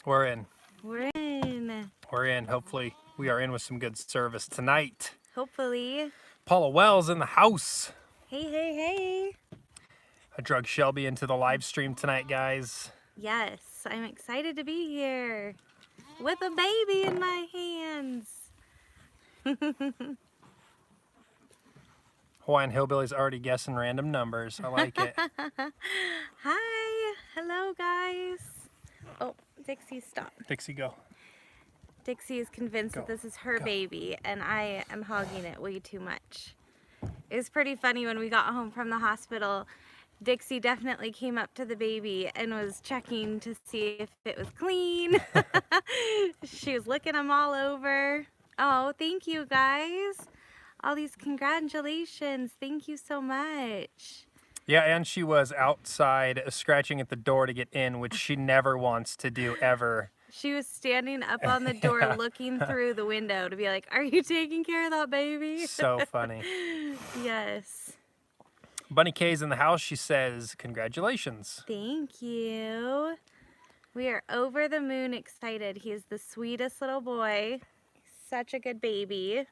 We're in. We're in. We're in. Hopefully we are in with some good service tonight. Hopefully. Paula Wells in the house. Hey, hey, hey. I drug Shelby into the live stream tonight, guys. Yes, I'm excited to be here with a baby in my hands. Hawaiian Hillbilly's already guessing random numbers. I like it. Hi. Hello, guys. Oh, Dixie, stop. Dixie, go. Dixie is convinced that this is her baby, and I am hogging it way too much. It was pretty funny when we got home from the hospital. Dixie definitely came up to the baby and was checking to see if it was clean. She was licking them all over. Oh, thank you, guys. All these congratulations. Thank you so much. Yeah, and she was outside scratching at the door to get in, which she never wants to do ever. She was standing up on the door looking through the window to be like, are you taking care of that baby? So funny. Yes. Bunny K's in the house. She says, congratulations. Thank you. We are over the moon excited. He is the sweetest little boy. Such a good baby.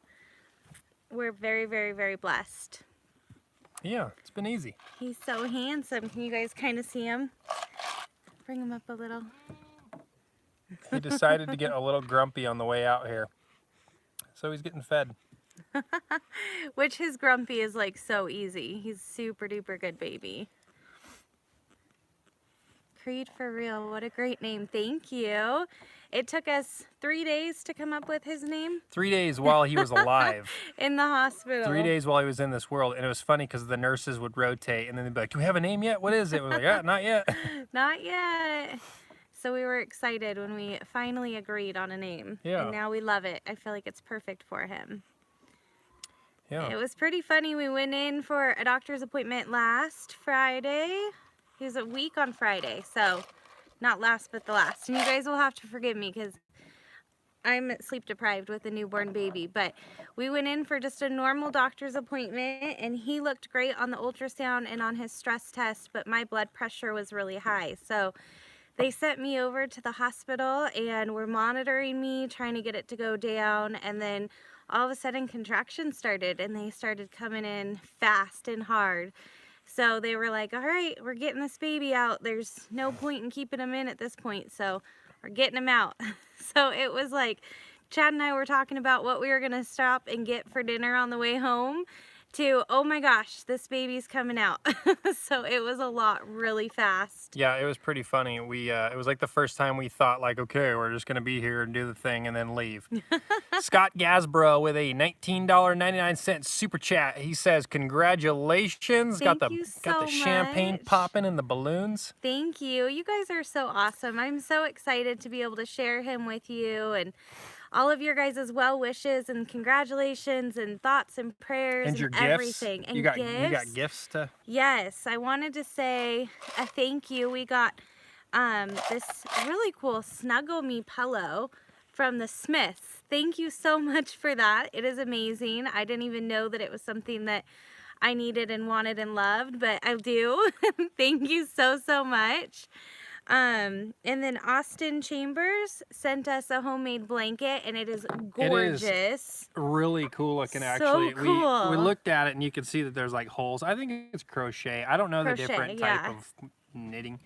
We're very, very, very blessed. Yeah, it's been easy. He's so handsome. Can you guys kind of see him? Bring him up a little. He decided to get a little grumpy on the way out here. So he's getting fed. Which his grumpy is like so easy. He's super duper good baby. Creed for real. What a great name. Thank you. It took us 3 days to come up with his name. 3 days while he was alive. In the hospital. 3 days while he was in this world. And it was funny because the nurses would rotate and then they'd be like, do we have a name yet? What is it? We're like, yeah, not yet. Not yet. So we were excited when we finally agreed on a name. Yeah. And now we love it. I feel like it's perfect for him. Yeah. It was pretty funny. We went in for a doctor's appointment last Friday. He was a week on Friday, so not last but the last. And you guys will have to forgive me because I'm sleep deprived with a newborn baby. But we went in for just a normal doctor's appointment, and he looked great on the ultrasound and on his stress test, but my blood pressure was really high. So they sent me over to the hospital and were monitoring me, trying to get it to go down, and then all of a sudden contractions started, and they started coming in fast and hard. So they were like, all right, we're getting this baby out. There's no point in keeping him in at this point, so we're getting him out. So it was like Chad and I were talking about what we were going to stop and get for dinner on the way home to, oh my gosh, this baby's coming out. So it was a lot really fast. Yeah, it was pretty funny. It was like the first time we thought like, okay, we're just going to be here and do the thing and then leave. Scott Gasbro with a $19.99 super chat. He says, congratulations. Thank got you the so champagne much. popping and the balloons. Thank you. You guys are so awesome. I'm so excited to be able to share him with you and all of your guys' well wishes and congratulations and thoughts and prayers and your and gifts. everything. And you got gifts to. Yes, I wanted to say a thank you. We got this really cool Snuggle Me pillow from the Smiths. Thank you so much for that. It is amazing. I didn't even know that it was something that I needed and wanted and loved, but I do. Thank you so, so much. And then Austin Chambers sent us a homemade blanket, and it is gorgeous. It is really cool looking, so actually. Cool. We looked at it, and you can see that there's like holes. I think it's crochet. I don't know the different type of knitting.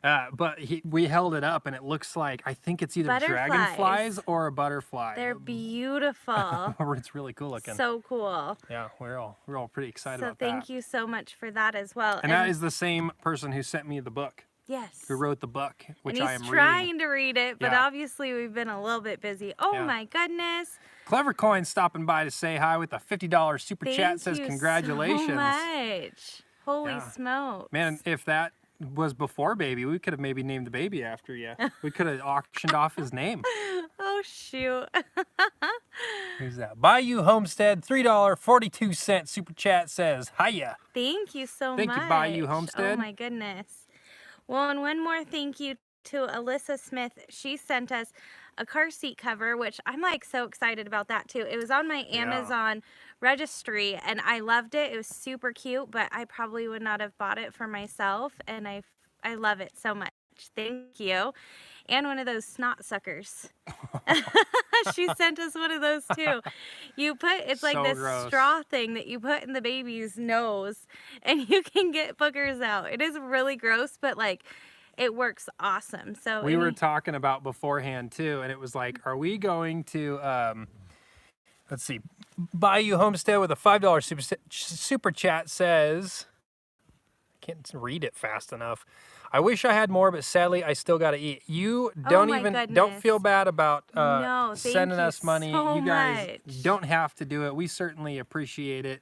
But we held it up, and it looks like, I think it's either dragonflies or a butterfly. They're beautiful. It's really cool looking. So cool. Yeah, we're all pretty excited about that. So thank you so much for that as well. And that is the same person who sent me the book. Yes. Who wrote the book, which I am reading. He's trying to read it, but obviously we've been a little bit busy. Oh my goodness. Clever Coin stopping by to say hi with a $50 super chat. Says congratulations. So much. Holy smokes. Man, if that was before baby, we could have maybe named the baby after you. We could have auctioned off his name. Oh shoot. Who's that? Bayou Homestead, $3.42 super chat says hiya. Thank you so much. Thank you, Bayou Homestead. Oh my goodness. Well, and one more thank you to Alyssa Smith. She sent us a car seat cover, which I'm like so excited about that too. It was on my Amazon registry and I loved it. It was super cute, but I probably would not have bought it for myself, and I love it so much. much. Thank you. And one of those snot suckers. She sent us one of those too. It's like So this gross. straw thing that you put in the baby's nose and you can get boogers out. It is really gross, but like it works awesome. So we were talking about beforehand too, and it was like, are we going to, let's see, Bayou Homestead with a $5 super chat says, I can't read it fast enough. I wish I had more, but sadly, I still got to eat. You don't don't feel bad about no, sending us money. So you guys much. don't have to do it. We certainly appreciate it.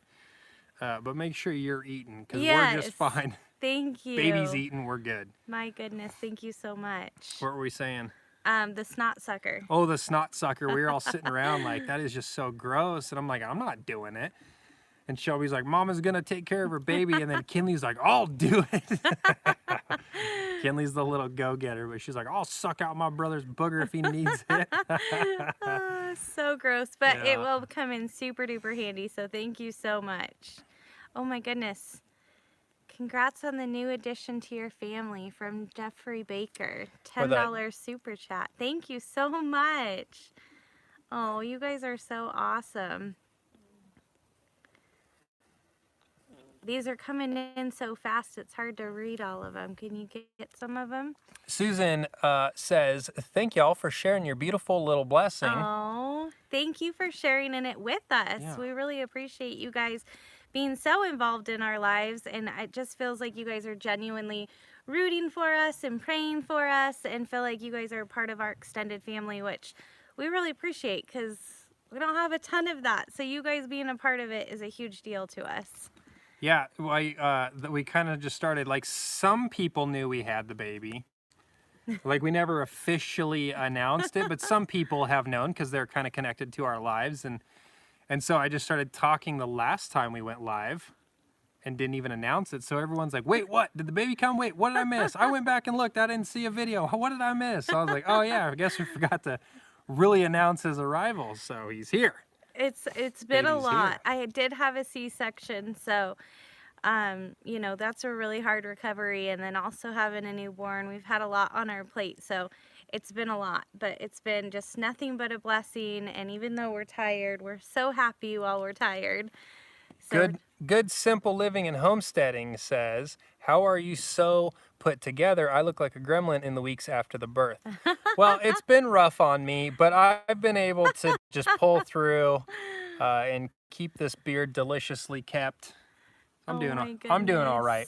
But make sure you're eating, because Yes. we're just fine. Thank you. Baby's eating, we're good. My goodness, thank you so much. What were we saying? The snot sucker. Oh, the snot sucker. We were all sitting around like, that is just so gross. And I'm like, I'm not doing it. And Shelby's like, Mama's going to take care of her baby. And then Kinley's like, I'll do it. Kinley's the little go-getter, but she's like, I'll suck out my brother's booger if he needs it. So gross, but Yeah. it will come in super duper handy. So thank you so much. Oh my goodness. Congrats on the new addition to your family from Jeffrey Baker. $10 super chat. Thank you so much. Oh, you guys are so awesome. These are coming in so fast, it's hard to read all of them. Can you get some of them? Susan says, thank y'all for sharing your beautiful little blessing. Oh, thank you for sharing in it with us. Yeah. We really appreciate you guys being so involved in our lives, and it just feels like you guys are genuinely rooting for us and praying for us and feel like you guys are part of our extended family, which we really appreciate because we don't have a ton of that. So you guys being a part of it is a huge deal to us. Yeah, we kind of just started, like, some people knew we had the baby. Like, we never officially announced it, but some people have known because they're kind of connected to our lives. And so I just started talking the last time we went live and didn't even announce it. So everyone's like, wait, what? Did the baby come? Wait, what did I miss? I went back and looked. I didn't see a video. What did I miss? So I was like, oh, yeah, I guess we forgot to really announce his arrival. So he's here. It's been a Baby's lot. here. I did have a C-section, so you know, that's a really hard recovery, and then also having a newborn, we've had a lot on our plate, so it's been a lot, but it's been just nothing but a blessing. And even though we're tired, we're so happy while we're tired. So, Good simple living and homesteading says, how are you so put together? I look like a gremlin in the weeks after the birth. Well, it's been rough on me, but I've been able to just pull through and keep this beard deliciously kept. I'm doing all right.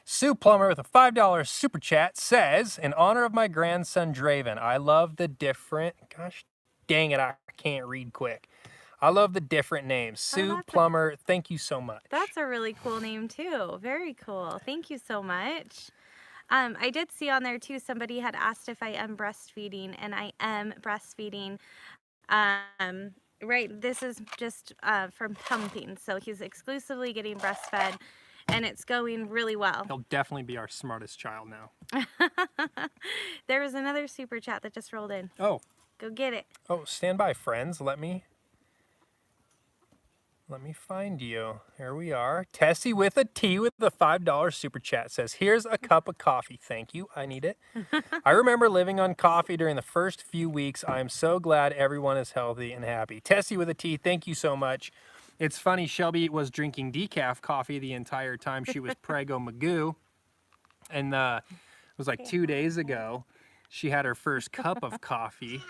Sue Plummer with a $5 super chat says, in honor of my grandson Draven, I love the different, gosh dang it, I can't read quick. I love the different names. Sue Plummer, thank you so much. That's a really cool name too. Very cool. Thank you so much. I did see on there too, somebody had asked if I am breastfeeding, and I am breastfeeding. Right, this is just from pumping, so he's exclusively getting breastfed, and it's going really well. He'll definitely be our smartest child now. There was another super chat that just rolled in. Oh. Go get it. Oh, stand by, friends. Let me find you. Here we are. Tessie with a T with the $5 super chat says, here's a cup of coffee. Thank you. I need it. I remember living on coffee during the first few weeks. I am so glad everyone is healthy and happy. Tessie with a T, thank you so much. It's funny, Shelby was drinking decaf coffee the entire time she was Prego Magoo. And it was like 2 days ago, she had her first cup of coffee.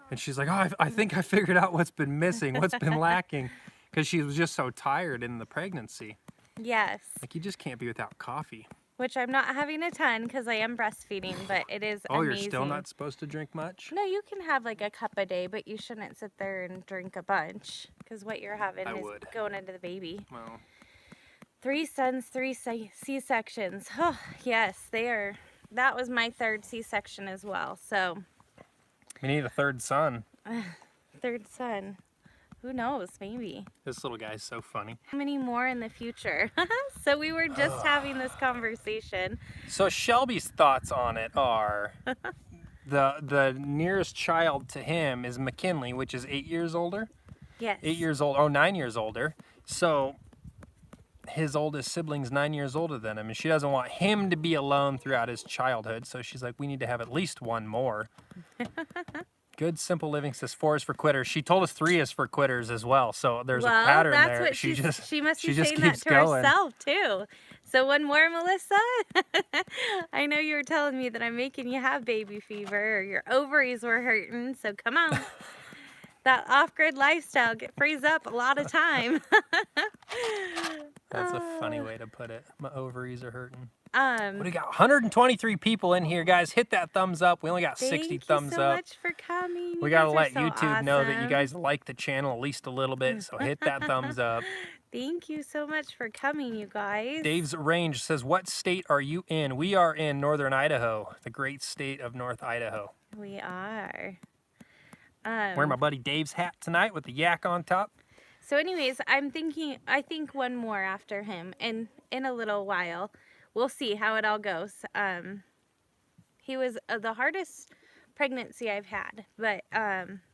And she's like, oh, I think I figured out what's been missing, what's been lacking. Because she was just so tired in the pregnancy. Yes. Like, you just can't be without coffee. Which I'm not having a ton because I am breastfeeding, but it is amazing. You're still not supposed to drink much? No, you can have like a cup a day, but you shouldn't sit there and drink a bunch because what you're having is going into the baby. Well. 3 sons, 3 C-sections. Oh, yes, they are. That was my 3rd C-section as well, so. We need a 3rd son. 3rd son. Who knows? Maybe. This little guy's so funny. How many more in the future? So we were just having this conversation. So Shelby's thoughts on it are, the nearest child to him is McKinley, which is 8 years older. Yes. 8 years old. Oh, 9 years older. So his oldest sibling's 9 years older than him, and she doesn't want him to be alone throughout his childhood. So she's like, we need to have at least one more. Good Simple Living says 4 is for quitters. She told us 3 is for quitters as well. So there's a pattern that's there. what she must be just saying keeps that to going. herself too. So one more, Melissa. I know you were telling me that I'm making you have baby fever or your ovaries were hurting. So come on. That off-grid lifestyle frees up a lot of time. That's a funny way to put it. My ovaries are hurting. What do we got? 123 people in here, guys. Hit that thumbs up. We only got 60 thumbs up. Thank you so much for coming. We gotta let so YouTube know that you awesome. guys like the channel at least a little bit. So hit that thumbs up. Thank you so much for coming, you guys. Dave's Range says, what state are you in? We are in northern Idaho, the great state of North Idaho. We are. Wearing my buddy Dave's hat tonight with the yak on top. So anyways, I think one more after him in a little while. We'll see how it all goes. He was the hardest pregnancy I've had, but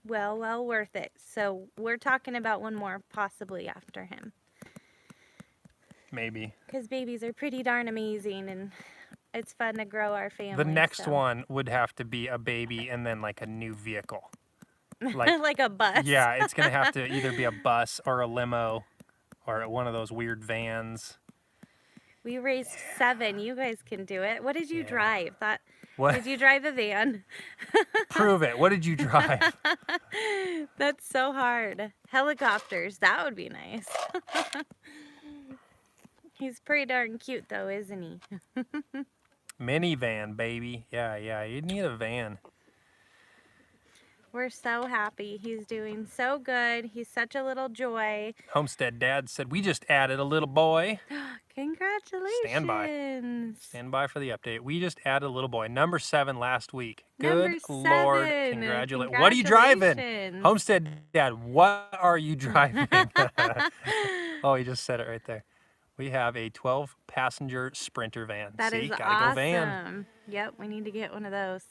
well worth it. So we're talking about one more possibly after him. Maybe. Because babies are pretty darn amazing, and it's fun to grow our family. The next one would have to be a baby and then like a new vehicle. Like a bus. Yeah, it's going to have to either be a bus or a limo or one of those weird vans. We raised 7. You guys can do it. What did you drive? What? Did you drive a van? Prove it. What did you drive? That's so hard. Helicopters. That would be nice. He's pretty darn cute though, isn't he? Minivan, baby. Yeah. You need a van. We're so happy. He's doing so good. He's such a little joy. Homestead Dad said, we just added a little boy. Congratulations. Stand by for the update. We just added a little boy. Number 7 last week. Number Good Lord. 7. Congratulations. What are you driving? Homestead Dad, what are you driving? Oh, he just said it right there. We have a 12-passenger Sprinter van. That is gotta awesome. Go van. Yep, we need to get one of those.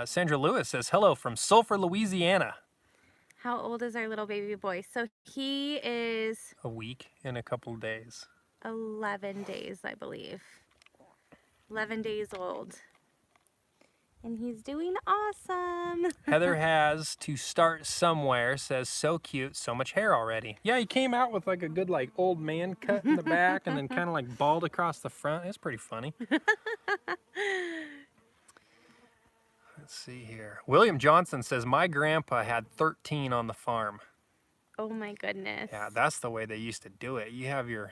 Sandra Lewis says, hello from Sulphur, Louisiana. How old is our little baby boy? So he is... A week and a couple of days. 11 days, I believe. 11 days old. And he's doing awesome. Heather has to start somewhere, says, so cute, so much hair already. Yeah, he came out with like a good like old man cut in the back and then kind of like bald across the front. It's pretty funny. Let's see here. William Johnson says, my grandpa had 13 on the farm. Oh my goodness. Yeah, that's the way they used to do it. You have your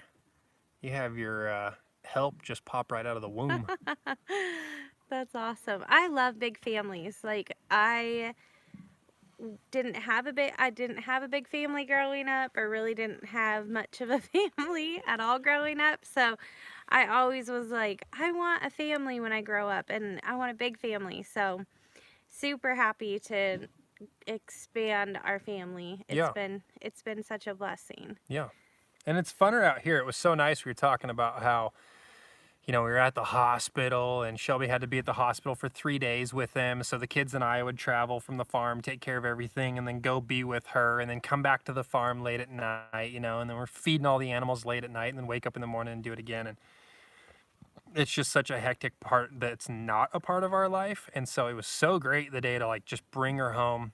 help just pop right out of the womb. That's awesome. I love big families. Like I didn't have a big family growing up, or really didn't have much of a family at all growing up. So I always was like, I want a family when I grow up, and I want a big family. So super happy to expand our family. It's been such a blessing. Yeah. And it's funner out here. It was so nice. We were talking about how, we were at the hospital and Shelby had to be at the hospital for 3 days with them. So the kids and I would travel from the farm, take care of everything, and then go be with her, and then come back to the farm late at night, and then we're feeding all the animals late at night, and then wake up in the morning and do it again. And it's just such a hectic part that's not a part of our life. And so it was so great the day to like just bring her home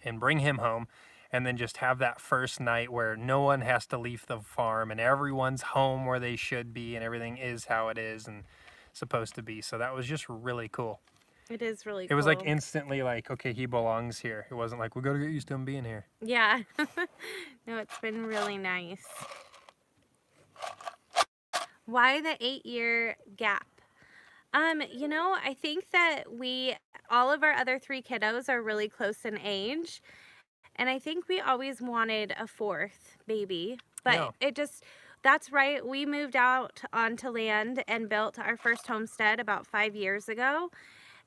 and bring him home, and then just have that first night where no one has to leave the farm and everyone's home where they should be and everything is how it is and supposed to be. So that was just really cool. It is really cool. It was like instantly like, okay, he belongs here. It wasn't like, we got to get used to him being here. Yeah. No, it's been really nice. Why the 8-year gap? I think that all of our other 3 kiddos are really close in age. And I think we always wanted a 4th baby, but that's right. We moved out onto land and built our first homestead about 5 years ago.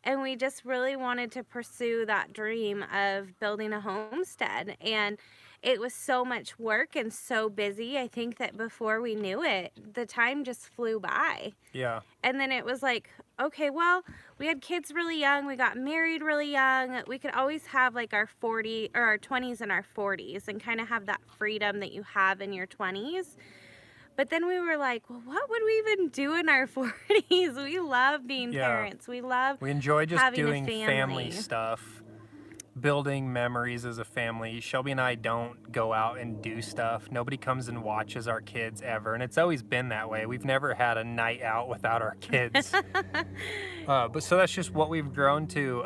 And we just really wanted to pursue that dream of building a homestead. And it was so much work and so busy. I think that before we knew it, the time just flew by. Yeah. And then it was like, okay, well, we had kids really young. We got married really young. We could always have like our 20s and our 40s and kind of have that freedom that you have in your 20s. But then we were like, well, what would we even do in our 40s? We love being parents. We love We enjoy just having doing a family stuff, building memories as a family. Shelby and I don't go out and do stuff. Nobody comes and watches our kids ever, and it's always been that way. We've never had a night out without our kids. But so that's just what we've grown to.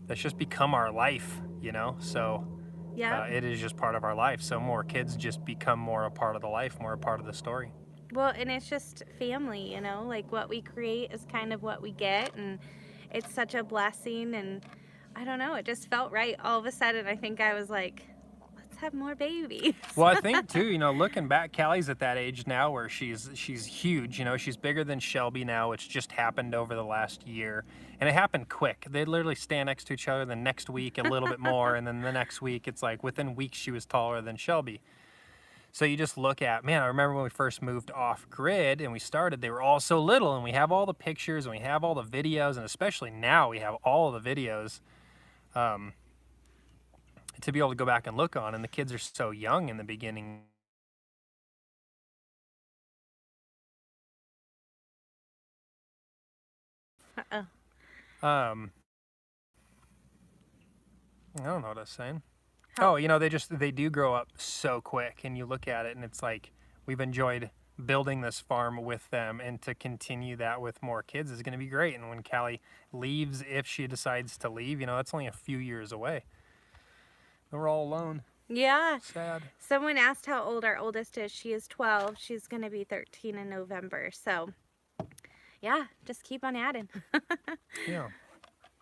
That's just become our life, you know? So Yeah. it is just part of our life. So more kids just become more a part of the life, more a part of the story. Well, and it's just family, you know, like what we create is kind of what we get, and it's such a blessing. And I don't know, it just felt right all of a sudden. I think I was like, let's have more babies. Well, I think too, you know, looking back, Callie's at that age now where she's huge. You know, she's bigger than Shelby now, which just happened over the last year, and it happened quick. They literally stand next to each other. The next week, a little bit more, and then the next week, it's like within weeks she was taller than Shelby. So you just look at, man, I remember when we first moved off grid and we started, they were all so little, and we have all the pictures and we have all the videos, and especially now we have all of the videos to be able to go back and look on, and the kids are so young in the beginning. Uh-oh. I don't know what I was saying. Oh, you know, they do grow up so quick, and you look at it and it's like, we've enjoyed building this farm with them, and to continue that with more kids is going to be great. And when Callie leaves, if she decides to leave, you know, that's only a few years away. And we're all alone. Yeah. Sad. Someone asked how old our oldest is. She is 12. She's going to be 13 in November. So, yeah, just keep on adding. Yeah.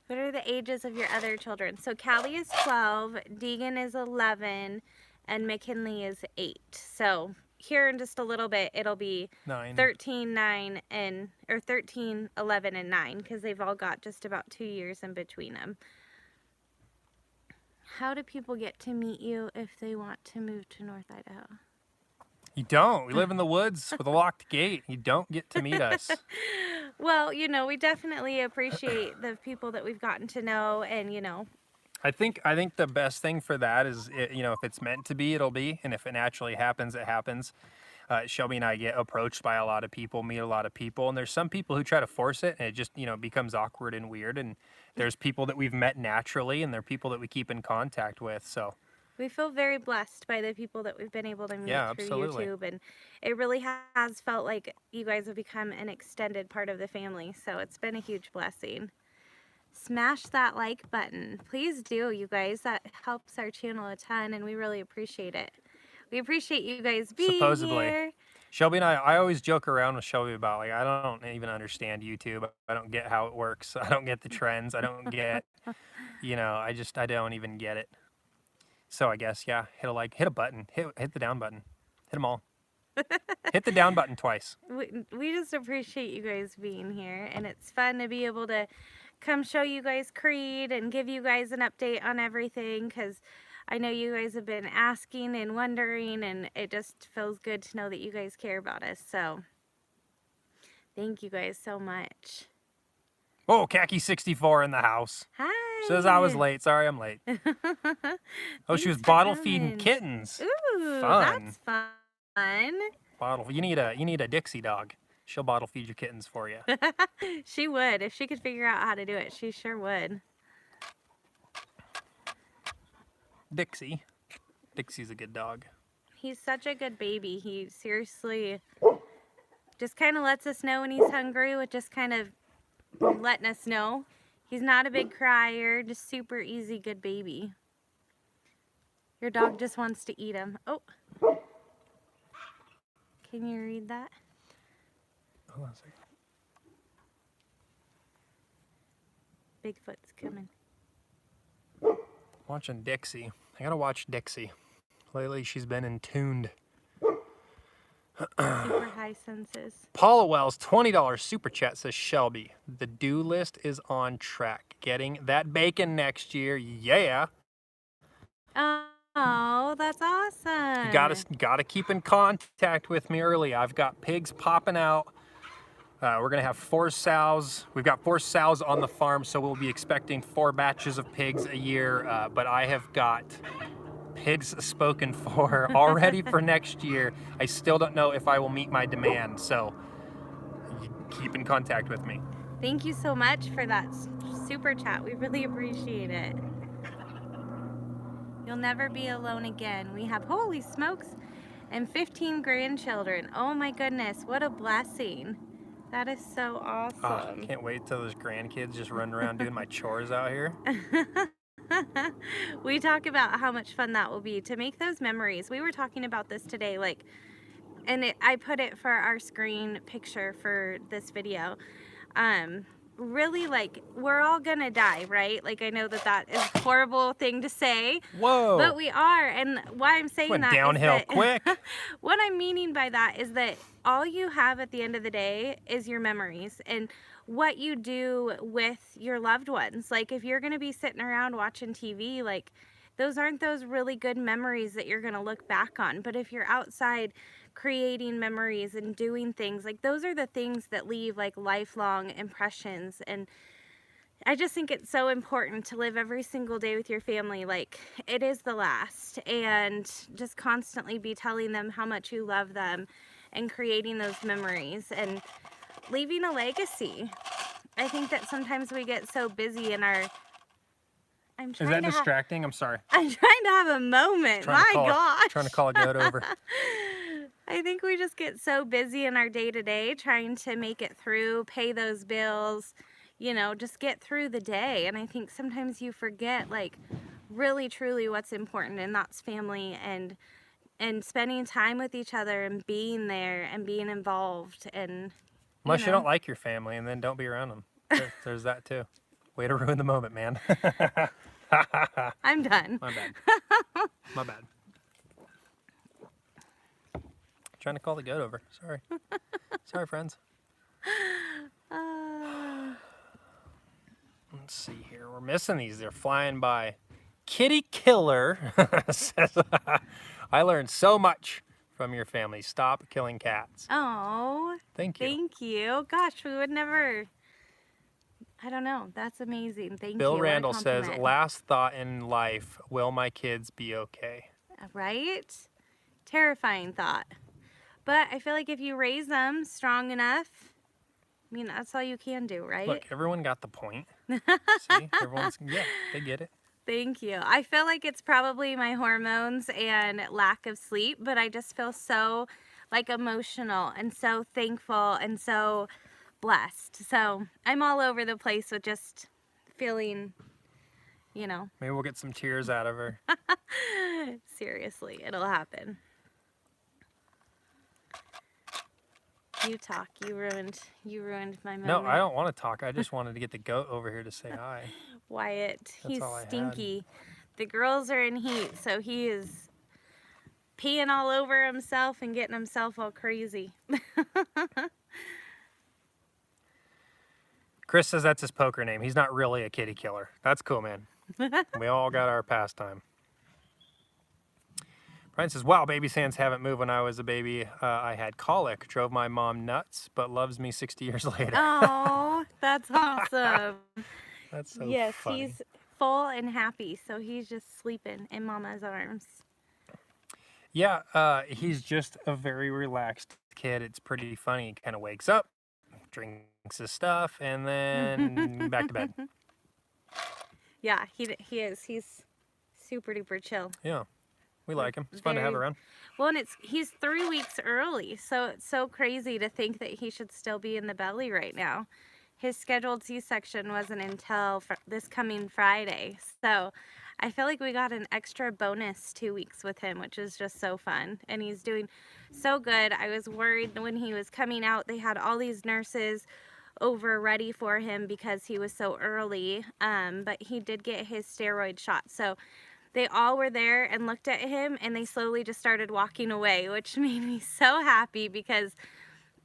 What are the ages of your other children? So Callie is 12, Deegan is 11, and McKinley is 8. So here in just a little bit, it'll be 9. 13, 9, or 13, 11, and 9, because they've all got just about 2 years in between them. How do people get to meet you if they want to move to North Idaho? You don't. We live in the woods with a locked gate. You don't get to meet us. Well, you know, we definitely appreciate the people that we've gotten to know, and, you know. I think the best thing for that is, you know, if it's meant to be, it'll be, and if it naturally happens, it happens. Shelby and I get approached by a lot of people, meet a lot of people, and there's some people who try to force it, and it just, you know, becomes awkward and weird. And there's people that we've met naturally, and there are people that we keep in contact with. So we feel very blessed by the people that we've been able to meet through absolutely. YouTube, and it really has felt like you guys have become an extended part of the family, so it's been a huge blessing. Smash that like button. Please do, you guys. That helps our channel a ton, and we really appreciate it. We appreciate you guys being here. Shelby and I always joke around with Shelby about, like, I don't even understand YouTube. I don't get how it works. I don't get the trends. I don't get, you know, I don't even get it. So I guess, yeah, hit a like, hit a button, hit the down button, hit them all. Hit the down button twice. We just appreciate you guys being here, and it's fun to be able to come show you guys Creed and give you guys an update on everything, because I know you guys have been asking and wondering, and it just feels good to know that you guys care about us. So thank you guys so much. Oh, Khaki64 in the house. Hi. Says I was late. Sorry, I'm late. Oh, she was bottle feeding kittens. Ooh, fun. That's fun. You need a Dixie dog. She'll bottle feed your kittens for you. She would. If she could figure out how to do it, she sure would. Dixie. Dixie's a good dog. He's such a good baby. He seriously just kind of lets us know when he's hungry, with just kind of letting us know. He's not a big crier, just super easy, good baby. Your dog just wants to eat him. Oh. Can you read that? Hold on a second. Bigfoot's coming. Watching Dixie. I gotta watch Dixie. Lately she's been intuned. Super high senses. Paula Wells, $20 super chat, says Shelby, the do list is on track. Getting that bacon next year, yeah. Oh, that's awesome. You gotta keep in contact with me early. I've got pigs popping out. We're gonna have 4 sows. We've got 4 sows on the farm, so we'll be expecting 4 batches of pigs a year. But I have got pigs spoken for already for next year. I still don't know if I will meet my demand, so keep in contact with me. Thank you so much for that super chat. We really appreciate it. You'll never be alone again. We have, holy smokes, and 15 grandchildren. Oh my goodness, what a blessing. That is so awesome. Can't wait till those grandkids just run around doing my chores out here. We talk about how much fun that will be to make those memories. We were talking about this today, like, and I put it for our screen picture for this video. Really, like, we're all gonna die, right? Like, I know that is a horrible thing to say. Whoa! But we are, and why I'm saying Went that downhill is that, quick. what I'm meaning by that is that all you have at the end of the day is your memories and what you do with your loved ones. Like, if you're gonna be sitting around watching TV, like, those aren't those really good memories that you're gonna look back on. But if you're outside creating memories and doing things, like, those are the things that leave like lifelong impressions. And I just think it's so important to live every single day with your family like it is the last, and just constantly be telling them how much you love them and creating those memories and leaving a legacy. I think that sometimes we get so busy in our... Is that distracting? I'm sorry. I'm trying to have a moment. My gosh. Trying to call a goat over. I think we just get so busy in our day-to-day trying to make it through, pay those bills, you know, just get through the day. And I think sometimes you forget, like, really truly what's important, and that's family and spending time with each other and being there and being involved. And unless you don't like your family, and then don't be around them. There's that too. Way to ruin the moment, man. I'm done. My bad. My bad. Trying to call the goat over. Sorry. Sorry, friends. Let's see here. We're missing these. They're flying by. Kitty Killer says, I learned so much from your family. Stop killing cats. Oh, thank you. Thank you. Gosh, we would never... I don't know. That's amazing. Thank you. Bill Randall says, last thought in life, will my kids be okay? Right? Terrifying thought. But I feel like if you raise them strong enough, I mean, that's all you can do, right? Look, everyone got the point. See? Everyone's, yeah, they get it. Thank you. I feel like it's probably my hormones and lack of sleep, but I just feel so, like, emotional and so thankful and so blessed. So I'm all over the place with just feeling, you know. Maybe we'll get some tears out of her. Seriously, it'll happen. You talk. You ruined my moment. No, I don't want to talk. I just wanted to get the goat over here to say hi. Wyatt, he's all I stinky. The girls are in heat, so he is peeing all over himself and getting himself all crazy. Chris says that's his poker name. He's not really a kitty killer. That's cool, man. We all got our pastime. Brian says, wow, baby sands haven't moved. When I was a baby, I had colic. Drove my mom nuts, but loves me 60 years later. Oh, that's awesome. That's so yes, funny. He's full and happy, so he's just sleeping in Mama's arms. Yeah, he's just a very relaxed kid. It's pretty funny. He kind of wakes up, drinks his stuff, and then back to bed. Yeah, he is. He's super duper chill. Yeah, we like him. It's fun to have around. Well, and he's 3 weeks early, so it's so crazy to think that he should still be in the belly right now. His scheduled C-section wasn't until this coming Friday, so I feel like we got an extra bonus 2 weeks with him, which is just so fun, and he's doing so good. I was worried when he was coming out. They had all these nurses over ready for him because he was so early, but he did get his steroid shot, so they all were there and looked at him, and they slowly just started walking away, which made me so happy because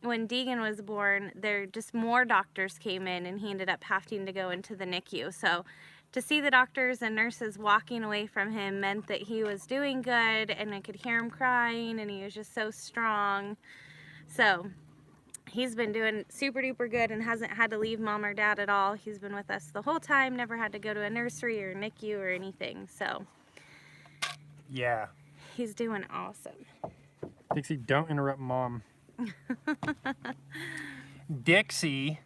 when Deegan was born, there just more doctors came in, and he ended up having to go into the NICU. So to see the doctors and nurses walking away from him meant that he was doing good, and I could hear him crying, and he was just so strong. So he's been doing super duper good and hasn't had to leave mom or dad at all. He's been with us the whole time, never had to go to a nursery or NICU or anything. So Yeah. He's doing awesome. Dixie, don't interrupt Mom. Dixie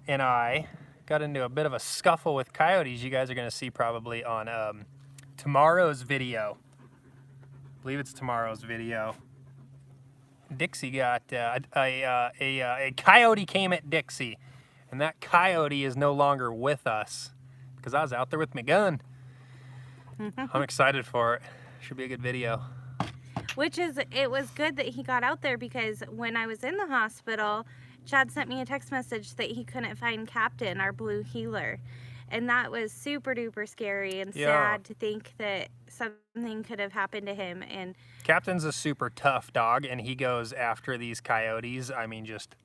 and I got into a bit of a scuffle with coyotes. You guys are going to see probably on tomorrow's video. I believe it's tomorrow's video. Dixie got a coyote came at Dixie, and that coyote is no longer with us because I was out there with my gun. I'm excited for it. Should be a good video. It was good that he got out there, because when I was in the hospital, Chad sent me a text message that he couldn't find Captain, our blue heeler. And that was super duper scary and sad to think that something could have happened to him. And Captain's a super tough dog, and he goes after these coyotes. I mean, just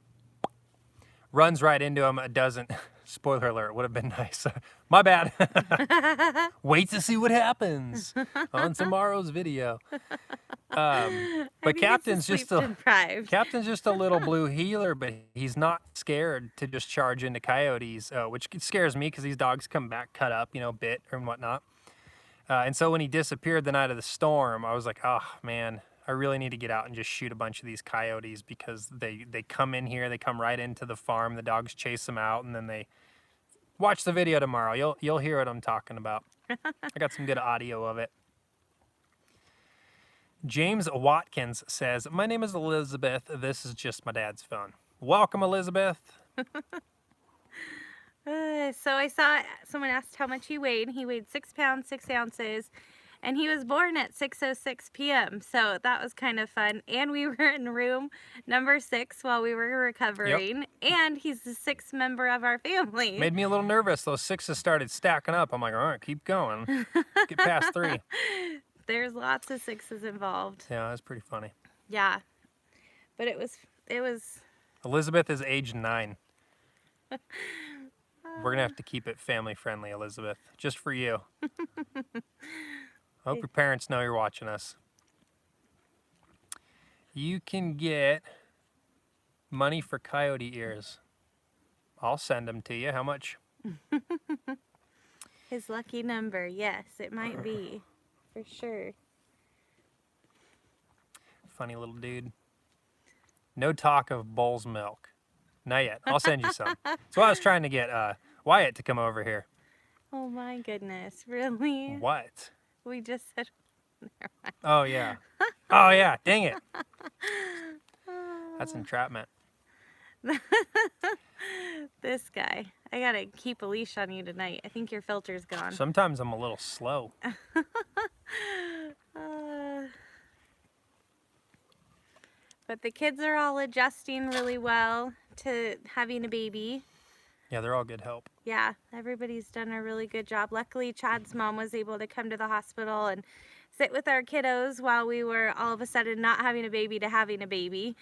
runs right into them. It doesn't. Spoiler alert, would have been nice. My bad. Wait to see what happens on tomorrow's video. But Captain's just a little blue heeler, but he's not scared to just charge into coyotes, which scares me because these dogs come back cut up, bit and whatnot. And so when he disappeared the night of the storm, I was like, oh man, I really need to get out and just shoot a bunch of these coyotes, because they come in here, they come right into the farm, the dogs chase them out, and then they watch the video tomorrow. You'll hear what I'm talking about. I got some good audio of it. James Watkins says, my name is Elizabeth. This is just my dad's phone. Welcome, Elizabeth. So I saw someone asked how much he weighed. He weighed 6 pounds, 6 ounces. And he was born at 6:06 p.m. So that was kind of fun. And we were in room number 6 while we were recovering. Yep. And he's the 6th member of our family. Made me a little nervous. Those 6s started stacking up. I'm like, all right, keep going. Get past 3. There's lots of 6s involved. Yeah, that's pretty funny. Yeah. But it was... Elizabeth is age 9. We're going to have to keep it family friendly, Elizabeth. Just for you. I hope your parents know you're watching us. You can get money for coyote ears. I'll send them to you. How much? His lucky number. Yes, it might be. For sure. Funny little dude. No talk of bull's milk. Not yet. I'll send you some. So I was trying to get Wyatt to come over here. Oh my goodness. Really? What? We just said... Oh, yeah. Oh, yeah. Dang it. That's entrapment. This guy. I gotta keep a leash on you tonight. I think your filter's gone. Sometimes I'm a little slow. But the kids are all adjusting really well to having a baby. Yeah, they're all good help. Yeah, everybody's done a really good job. Luckily, Chad's mom was able to come to the hospital and sit with our kiddos while we were all of a sudden not having a baby to having a baby.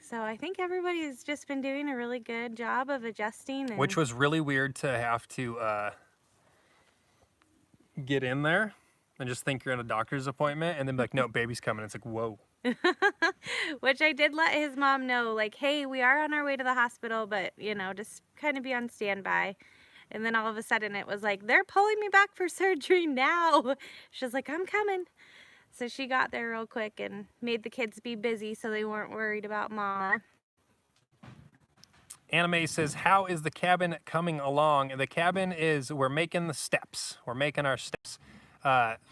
So I think everybody's just been doing a really good job of adjusting. Which was really weird to have to get in there and just think you're at a doctor's appointment and then be like, no, baby's coming. It's like, whoa. Which I did let his mom know, like, hey, we are on our way to the hospital, but, just kind of be on standby. And then all of a sudden it was like, they're pulling me back for surgery now. She's like, I'm coming. So she got there real quick and made the kids be busy so they weren't worried about Mama. Anime says, how is the cabin coming along? The cabin we're making the steps. We're making our steps.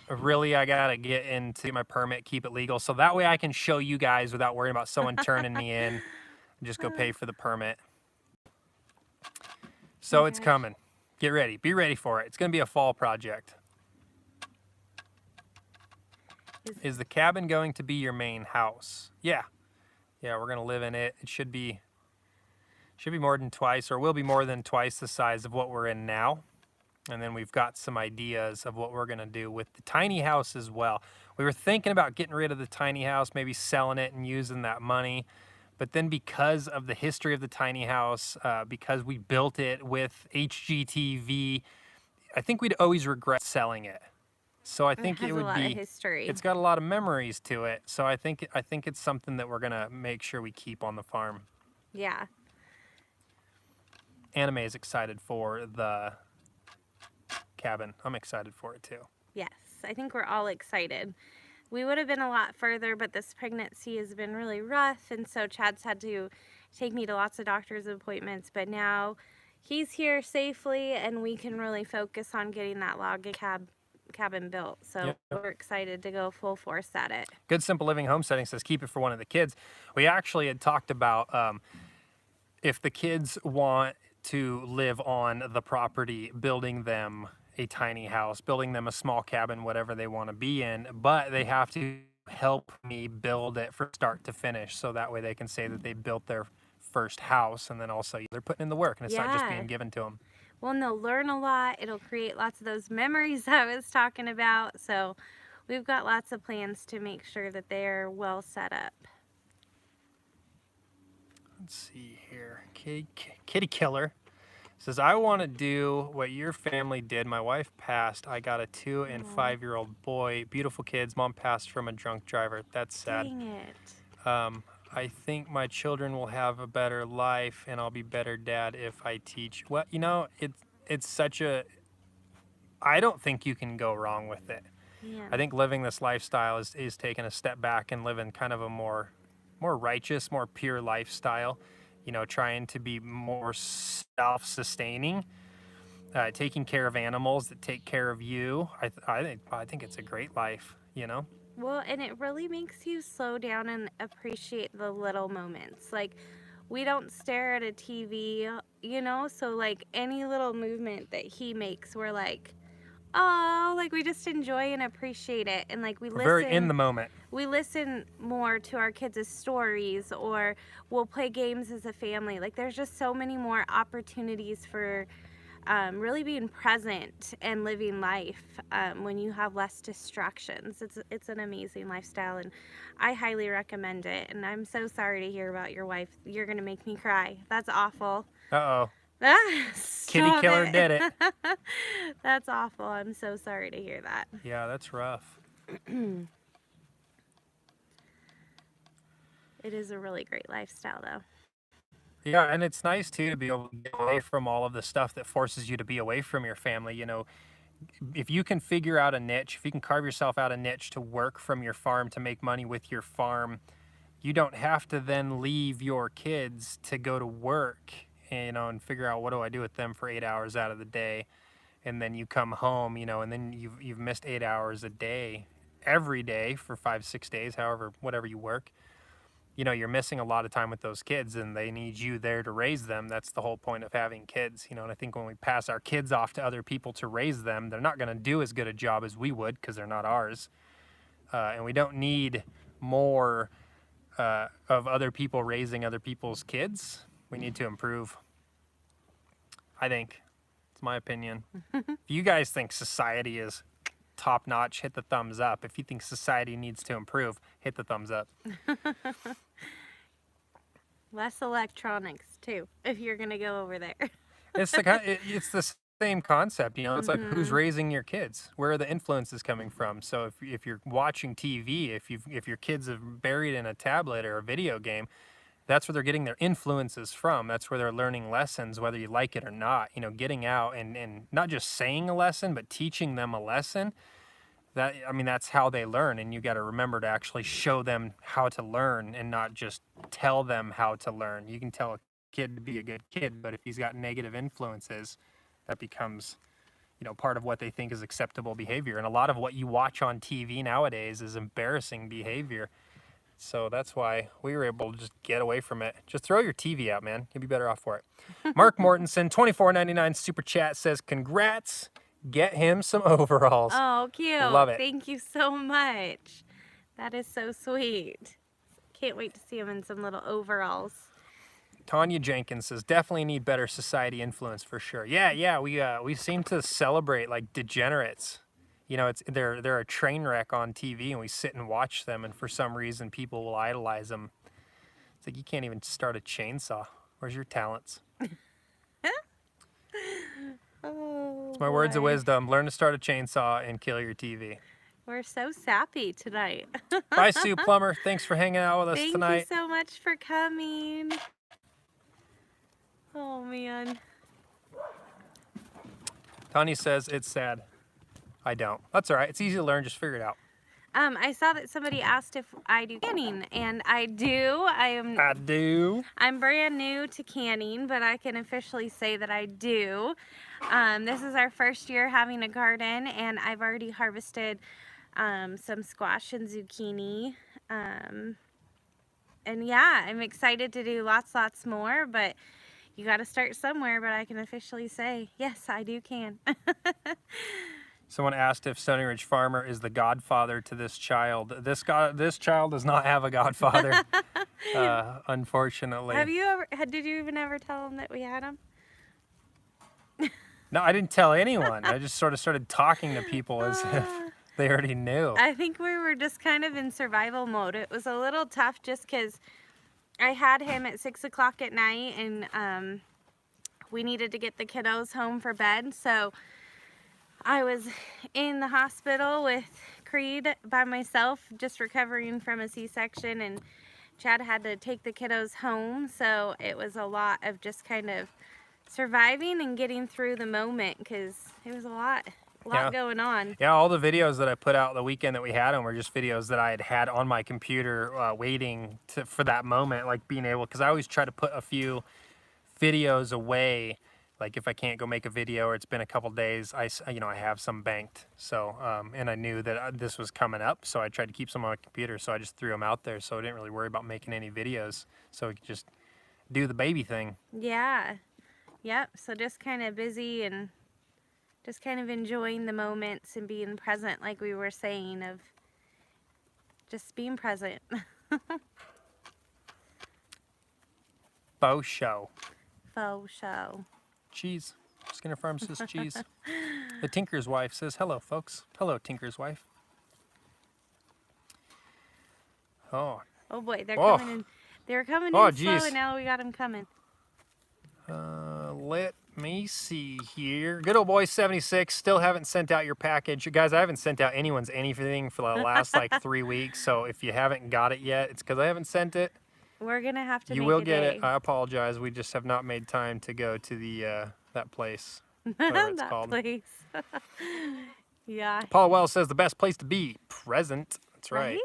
Really, I gotta get into my permit, keep it legal, so that way I can show you guys without worrying about someone turning me in. Just go pay for the permit. So it's coming. Get ready. Be ready for it. It's gonna be a fall project. Is the cabin going to be your main house? Yeah. Yeah, we're gonna live in it. It should be more than twice, or will be more than twice the size of what we're in now. And then we've got some ideas of what we're going to do with the tiny house as well. We were thinking about getting rid of the tiny house, maybe selling it and using that money. But then because of the history of the tiny house, because we built it with HGTV, I think we'd always regret selling it. So I think it would be, it's got a lot of memories to it. So I think it's something that we're going to make sure we keep on the farm. Yeah. Anime is excited for the cabin. I'm excited for it too. Yes. I think we're all excited. We would have been a lot further, but this pregnancy has been really rough, and so Chad's had to take me to lots of doctor's appointments, but now he's here safely, and we can really focus on getting that log cabin built. So Yep. we're excited to go full force at it. Good Simple Living Homesteading says keep it for one of the kids. We actually had talked about if the kids want to live on the property, building them a tiny house, building them a small cabin, whatever they want to be in, but they have to help me build it from start to finish, so that way they can say that they built their first house, and then also they're putting in the work, and it's not just being given to them. Well, and they'll learn a lot. It'll create lots of those memories I was talking about. So we've got lots of plans to make sure that they're well set up. Let's see here. Kitty Killer says, I want to do what your family did. My wife passed. I got a 2 and 5-year-old boy. Beautiful kids. Mom passed from a drunk driver. That's sad. Dang it. I think my children will have a better life, and I'll be better dad if I teach. Well, you know, it's such a... I don't think you can go wrong with it. Yeah. I think living this lifestyle is taking a step back and living kind of a more righteous, more pure lifestyle. You know, trying to be more self-sustaining, taking care of animals that take care of you. I think it's a great life, you know? Well, and it really makes you slow down and appreciate the little moments. Like, we don't stare at a TV, you know? So, like, any little movement that he makes, we're like, oh, like, we just enjoy and appreciate it. And, like, we listen. Very in the moment. We listen more to our kids' stories, or we'll play games as a family. Like, there's just so many more opportunities for really being present and living life when you have less distractions. It's an amazing lifestyle, and I highly recommend it. And I'm so sorry to hear about your wife. You're going to make me cry. That's awful. Uh-oh. Kitty Stop Killer it. did it. That's awful. I'm so sorry to hear that. Yeah, that's rough. It is a really great lifestyle, though. Yeah, and it's nice, too, to be able to get away from all of the stuff that forces you to be away from your family. You know, if you can figure out a niche, if you can carve yourself out a niche to work from your farm, to make money with your farm, you don't have to then leave your kids to go to work, you know, and figure out what do I do with them for 8 hours out of the day. And then you come home, you know, and then you've missed 8 hours a day every day for 5-6 days, however, whatever you work. You know, you're missing a lot of time with those kids, and they need you there to raise them. That's the whole point of having kids, you know. And I think when we pass our kids off to other people to raise them, they're not going to do as good a job as we would, because they're not ours. And we don't need more of other people raising other people's kids. We need to improve. I think. It's my opinion. If you guys think society is top notch, hit the thumbs up. If you think society needs to improve, hit the thumbs up. Less electronics too, if you're gonna go over there. It's the same concept, you know. It's like, who's raising your kids? Where are the influences coming from? So if you're watching TV, if your kids are buried in a tablet or a video game, that's where they're getting their influences from. That's where they're learning lessons, whether you like it or not. You know, getting out and not just saying a lesson, but teaching them a lesson. That's how they learn, and you got to remember to actually show them how to learn and not just tell them how to learn. You can tell a kid to be a good kid, but if he's got negative influences, that becomes, you know, part of what they think is acceptable behavior. And a lot of what you watch on TV nowadays is embarrassing behavior. So that's why we were able to just get away from it. Just throw your TV out, man. You'll be better off for it. Mark Mortensen, $24.99 super chat, says, congrats. Get him some overalls. Oh, cute. Love it. Thank you so much. That is so sweet. Can't wait to see him in some little overalls. Tanya Jenkins says, definitely need better society influence for sure. Yeah, we seem to celebrate like degenerates. You know, they're a train wreck on TV, and we sit and watch them, and for some reason people will idolize them. It's like, you can't even start a chainsaw. Where's your talents? Oh, It's my words of wisdom. Learn to start a chainsaw and kill your TV. We're so sappy tonight. Bye, Sue Plummer. Thanks for hanging out with us tonight. Thank you so much for coming. Oh, man. Tanya says, it's sad. I don't. That's all right. It's easy to learn. Just figure it out. I saw that somebody asked if I do canning, and I do. I do. I'm brand new to canning, but I can officially say that I do. This is our first year having a garden, and I've already harvested some squash and zucchini. And yeah, I'm excited to do lots more, but you got to start somewhere. But I can officially say, yes, I do can. Someone asked if Stony Ridge Farmer is the godfather to this child. This child does not have a godfather, unfortunately. Did you even ever tell him that we had him? No, I didn't tell anyone. I just sort of started talking to people as if they already knew. I think we were just kind of in survival mode. It was a little tough just because I had him at 6 o'clock at night, and we needed to get the kiddos home for bed. So I was in the hospital with Creed by myself, just recovering from a C-section, and Chad had to take the kiddos home. So it was a lot of just kind of surviving and getting through the moment, because it was a lot going on. Yeah, all the videos that I put out the weekend that we had them were just videos that I had on my computer waiting for that moment, like being able, because I always try to put a few videos away. Like if I can't go make a video or it's been a couple days, I have some banked. So, and I knew that this was coming up, so I tried to keep some on my computer. So I just threw them out there, so I didn't really worry about making any videos. So we could just do the baby thing. Yeah. Yep. So just kind of busy and just kind of enjoying the moments and being present, like we were saying, of just being present. Faux show. Faux show. Cheese. Skinner Farm says cheese. The Tinker's wife says hello, folks. Hello, Tinker's wife. Oh. Oh boy, they're coming in. They were coming in slow, and now we got them coming. Let me see here. Good old boy 76. Still haven't sent out your package. Guys, I haven't sent out anyone's anything for the last like 3 weeks. So if you haven't got it yet, it's because I haven't sent it. We're gonna have to. You will get it. I apologize. We just have not made time to go to the that place. Whatever it's called. Place. Yeah. Paula Wells says the best place to be present. That's right.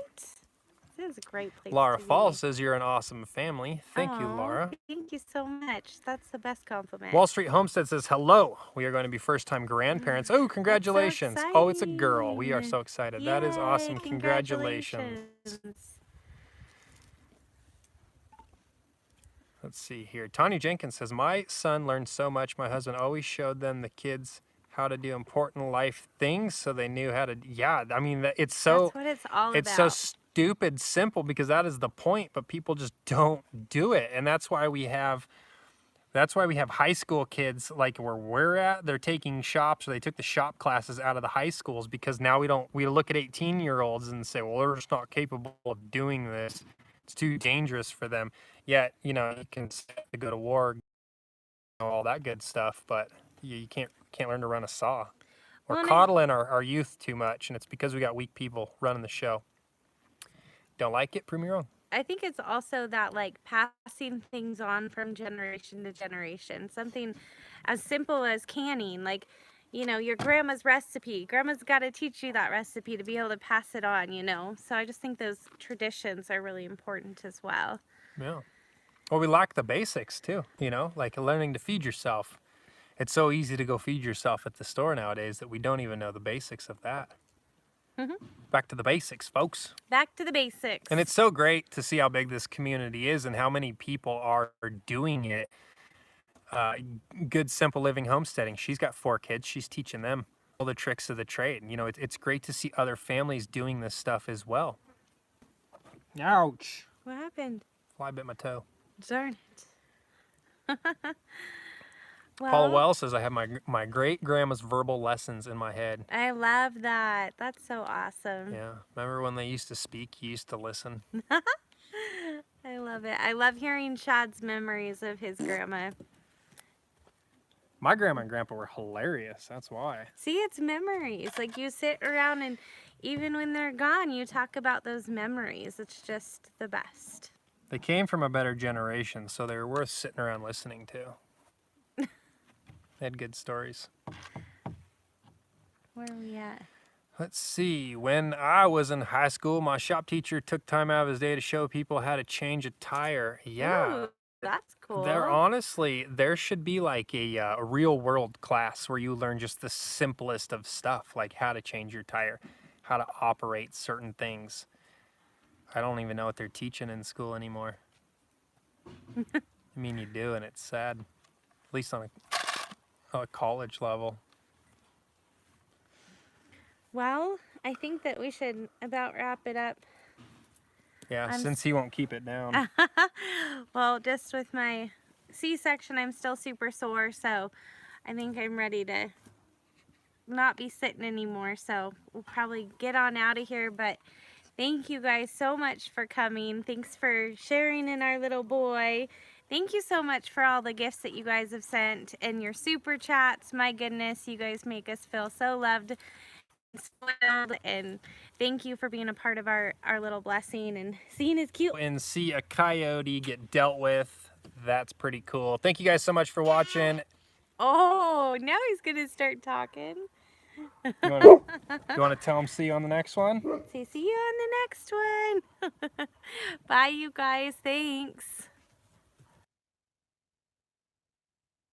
This is a great place. Laura to Fall be. says you're an awesome family. Thank you, Laura. Thank you so much. That's the best compliment. Wall Street Homestead says hello. We are going to be first-time grandparents. Oh, congratulations! So Oh, it's a girl. We are so excited. Yay, that is awesome. Congratulations. Let's see here. Tanya Jenkins says, my son learned so much. My husband always showed them, the kids, how to do important life things so they knew how to. Yeah, I mean, it's so. That's what it's all about. It's so stupid simple, because that is the point, but people just don't do it. And that's why we have high school kids like where we're at. They're taking shops, or they took the shop classes out of the high schools, because now we look at 18-year-olds and say, well, they're just not capable of doing this. It's too dangerous for them. Yet, you can go to war, all that good stuff, but you can't learn to run a saw. We're coddling our youth too much, and it's because we got weak people running the show. Don't like it? Prove me wrong. I think it's also that, like, passing things on from generation to generation. Something as simple as canning, like, your grandma's recipe. Grandma's got to teach you that recipe to be able to pass it on, So I just think those traditions are really important as well. Yeah. Well, we lack the basics too, like learning to feed yourself. It's so easy to go feed yourself at the store nowadays that we don't even know the basics of that. Mm-hmm. Back to the basics, folks. Back to the basics. And it's so great to see how big this community is and how many people are doing it. Good, simple living homesteading. She's got 4 kids. She's teaching them all the tricks of the trade. It's great to see other families doing this stuff as well. Ouch. What happened? Fly bit my toe. Darn it. Paula Wells says, I have my great-grandma's verbal lessons in my head. I love that. That's so awesome. Yeah. Remember when they used to speak, you used to listen? I love it. I love hearing Chad's memories of his grandma. My grandma and grandpa were hilarious. That's why. See, it's memories. Like, you sit around and even when they're gone, you talk about those memories. It's just the best. They came from a better generation, so they were worth sitting around listening to. They had good stories. Where are we at? Let's see. When I was in high school, my shop teacher took time out of his day to show people how to change a tire. Yeah. Ooh, that's cool. There should be like a real world class where you learn just the simplest of stuff, like how to change your tire, how to operate certain things. I don't even know what they're teaching in school anymore. I mean, you do, and it's sad. At least on a college level. Well, I think that we should about wrap it up. Yeah, since he won't keep it down. Well, just with my C-section, I'm still super sore, so I think I'm ready to not be sitting anymore. So we'll probably get on out of here, but thank you guys so much for coming. Thanks for sharing in our little boy. Thank you so much for all the gifts that you guys have sent and your super chats. My goodness, you guys make us feel so loved and spoiled, and thank you for being a part of our little blessing and seeing his cute. And see a coyote get dealt with. That's pretty cool. Thank you guys so much for watching. Oh, now he's gonna start talking. You want to tell him see you on the next one? See you on the next one. Bye, you guys. Thanks.